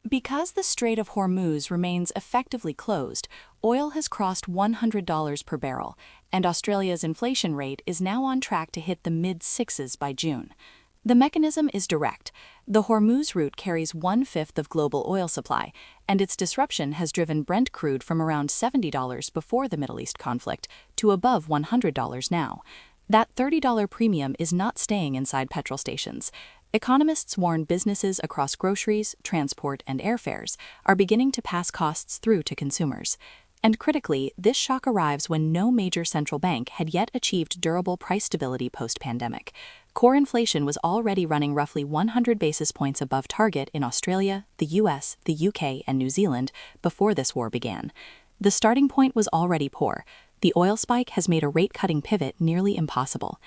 Because the Strait of Hormuz remains effectively closed, oil has crossed $100 per barrel, and Australia's inflation rate is now on track to hit the mid-sixes by June. The mechanism is direct. The Hormuz route carries 1/5 of global oil supply, and its disruption has driven Brent crude from around $70 before the Middle East conflict to above $100 now. That $30 premium is not staying inside petrol stations. Economists warn businesses across groceries, transport, and airfares are beginning to pass costs through to consumers. And critically, this shock arrives when no major central bank had yet achieved durable price stability post-pandemic. Core inflation was already running roughly 100 basis points above target in Australia, the US, the UK, and New Zealand before this war began. The starting point was already poor. The oil spike has made a rate-cutting pivot nearly impossible.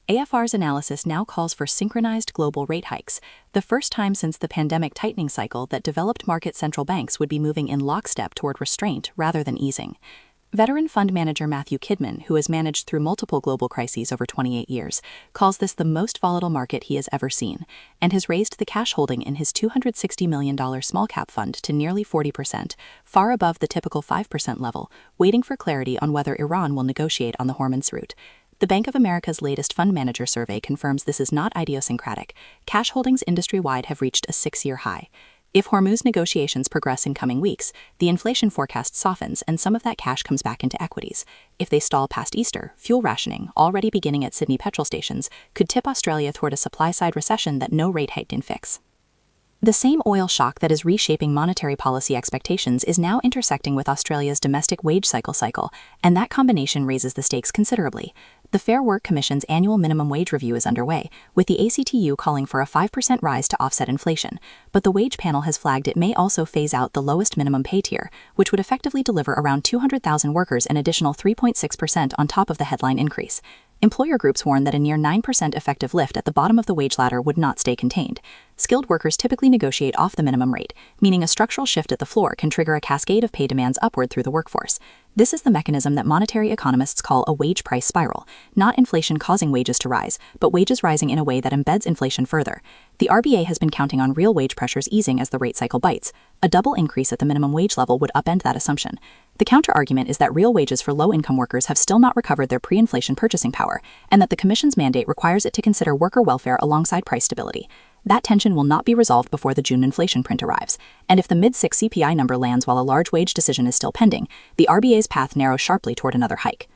AFR's analysis now calls for synchronized global rate hikes, the first time since the pandemic tightening cycle that developed market central banks would be moving in lockstep toward restraint rather than easing. Veteran fund manager Matthew Kidman, who has managed through multiple global crises over 28 years, calls this the most volatile market he has ever seen, and has raised the cash holding in his $260 million small-cap fund to nearly 40%, far above the typical 5% level, waiting for clarity on whether Iran will negotiate on the Hormuz route. The Bank of America's latest fund manager survey confirms this is not idiosyncratic. Cash holdings industry-wide have reached a 6-year high. If Hormuz negotiations progress in coming weeks, the inflation forecast softens and some of that cash comes back into equities. If they stall past Easter, fuel rationing, already beginning at Sydney petrol stations, could tip Australia toward a supply-side recession that no rate hike can fix. The same oil shock that is reshaping monetary policy expectations is now intersecting with Australia's domestic wage cycle, and that combination raises the stakes considerably. The Fair Work Commission's annual minimum wage review is underway, with the ACTU calling for a 5% rise to offset inflation, but the wage panel has flagged it may also phase out the lowest minimum pay tier, which would effectively deliver around 200,000 workers an additional 3.6% on top of the headline increase. Employer groups warn that a near 9% effective lift at the bottom of the wage ladder would not stay contained. Skilled workers typically negotiate off the minimum rate, meaning a structural shift at the floor can trigger a cascade of pay demands upward through the workforce. This is the mechanism that monetary economists call a wage price spiral, not inflation causing wages to rise, but wages rising in a way that embeds inflation further. The RBA has been counting on real wage pressures easing as the rate cycle bites. A double increase at the minimum wage level would upend that assumption. The counter-argument is that real wages for low-income workers have still not recovered their pre-inflation purchasing power, and that the Commission's mandate requires it to consider worker welfare alongside price stability. That tension will not be resolved before the June inflation print arrives, and if the mid-6 CPI number lands while a large wage decision is still pending, the RBA's path narrows sharply toward another hike.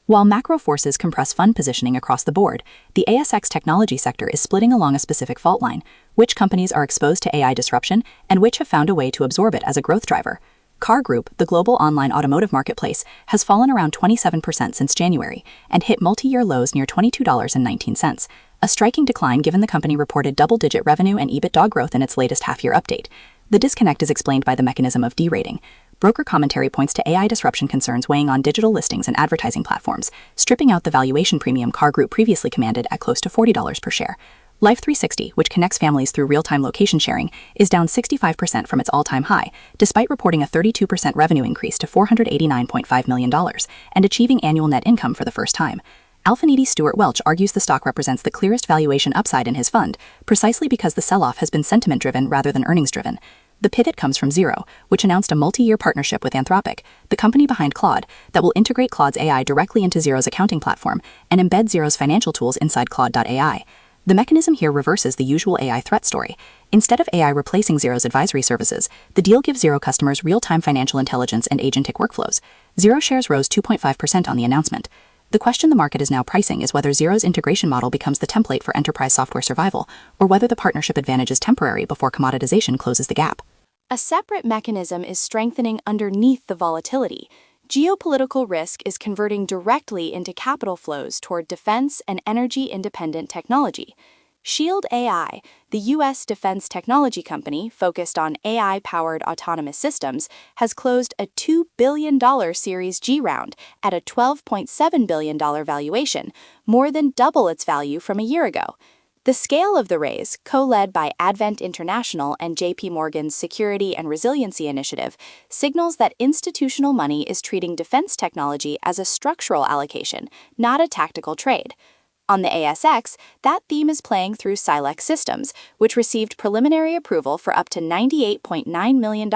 While macro forces compress fund positioning across the board, the ASX technology sector is splitting along a specific fault line, which companies are exposed to AI disruption and which have found a way to absorb it as a growth driver. Car Group, the global online automotive marketplace, has fallen around 27% since January and hit multi-year lows near $22.19, a striking decline given the company reported double-digit revenue and EBITDA growth in its latest half-year update. The disconnect is explained by the mechanism of derating. Broker commentary points to AI disruption concerns weighing on digital listings and advertising platforms, stripping out the valuation premium Car Group previously commanded at close to $40 per share. Life 360, which connects families through real-time location sharing, is down 65% from its all-time high, despite reporting a 32% revenue increase to $489.5 million and achieving annual net income for the first time. Alphaniti Stuart Welch argues the stock represents the clearest valuation upside in his fund, precisely because the sell-off has been sentiment-driven rather than earnings-driven. The pivot comes from Xero, which announced a multi-year partnership with Anthropic, the company behind Claude, that will integrate Claude's AI directly into Xero's accounting platform and embed Xero's financial tools inside Claude.ai. The mechanism here reverses the usual AI threat story. Instead of AI replacing Xero's advisory services, the deal gives Xero customers real-time financial intelligence and agentic workflows. Xero shares rose 2.5% on the announcement. The question the market is now pricing is whether Xero's integration model becomes the template for enterprise software survival, or whether the partnership advantage is temporary before commoditization closes the gap. A separate mechanism is strengthening underneath the volatility. Geopolitical risk is converting directly into capital flows toward defense and energy-independent technology. Shield AI, the U.S. defense technology company focused on AI-powered autonomous systems, has closed a $2 billion Series G round at a $12.7 billion valuation, more than double its value from a year ago. The scale of the raise, co-led by Advent International and JP Morgan's Security and Resiliency Initiative, signals that institutional money is treating defense technology as a structural allocation, not a tactical trade. On the ASX, that theme is playing through Silex Systems, which received preliminary approval for up to $98.9 million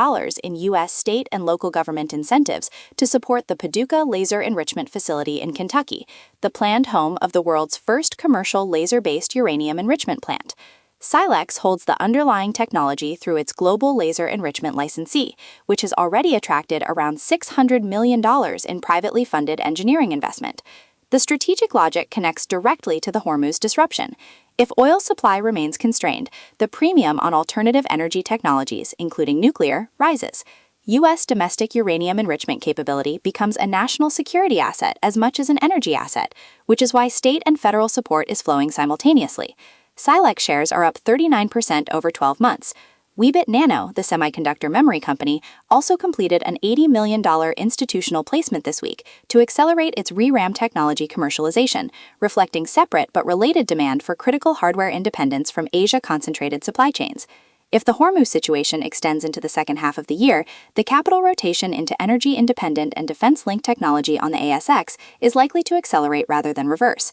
in U.S. state and local government incentives to support the Paducah Laser Enrichment Facility in Kentucky, the planned home of the world's first commercial laser-based uranium enrichment plant. Silex holds the underlying technology through its global laser enrichment licensee, which has already attracted around $600 million in privately funded engineering investment. The strategic logic connects directly to the Hormuz disruption. If oil supply remains constrained, the premium on alternative energy technologies, including nuclear, rises. U.S. domestic uranium enrichment capability becomes a national security asset as much as an energy asset, which is why state and federal support is flowing simultaneously. Silex shares are up 39% over 12 months. Weebit Nano, the semiconductor memory company, also completed an $80 million institutional placement this week to accelerate its ReRAM technology commercialization, reflecting separate but related demand for critical hardware independence from Asia-concentrated supply chains. If the Hormuz situation extends into the second half of the year, the capital rotation into energy-independent and defense-linked technology on the ASX is likely to accelerate rather than reverse.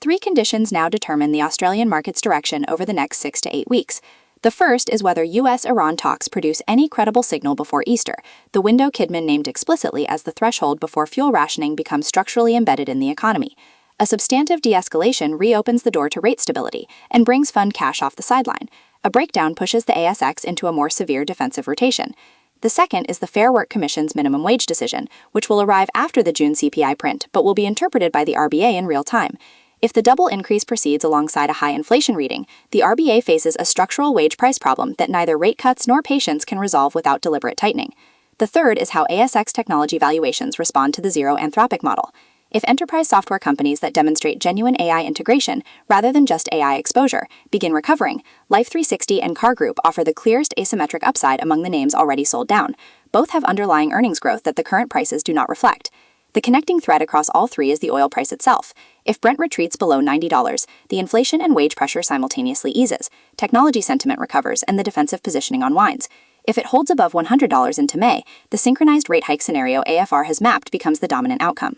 Three conditions now determine the Australian market's direction over the next 6 to 8 weeks. The first is whether U.S.-Iran talks produce any credible signal before Easter, the window Kidman named explicitly as the threshold before fuel rationing becomes structurally embedded in the economy. A substantive de-escalation reopens the door to rate stability and brings fund cash off the sideline. A breakdown pushes the ASX into a more severe defensive rotation. The second is the Fair Work Commission's minimum wage decision, which will arrive after the June CPI print but will be interpreted by the RBA in real time. If the double increase proceeds alongside a high inflation reading, the RBA faces a structural wage price problem that neither rate cuts nor patience can resolve without deliberate tightening. The third is how ASX technology valuations respond to the Xero Anthropic model. If enterprise software companies that demonstrate genuine AI integration rather than just AI exposure begin recovering, Life360 and Car Group offer the clearest asymmetric upside among the names already sold down. Both have underlying earnings growth that the current prices do not reflect. The connecting thread across all three is the oil price itself. If Brent retreats below $90, the inflation and wage pressure simultaneously eases, technology sentiment recovers, and the defensive positioning unwinds. If it holds above $100 into May, the synchronized rate hike scenario AFR has mapped becomes the dominant outcome.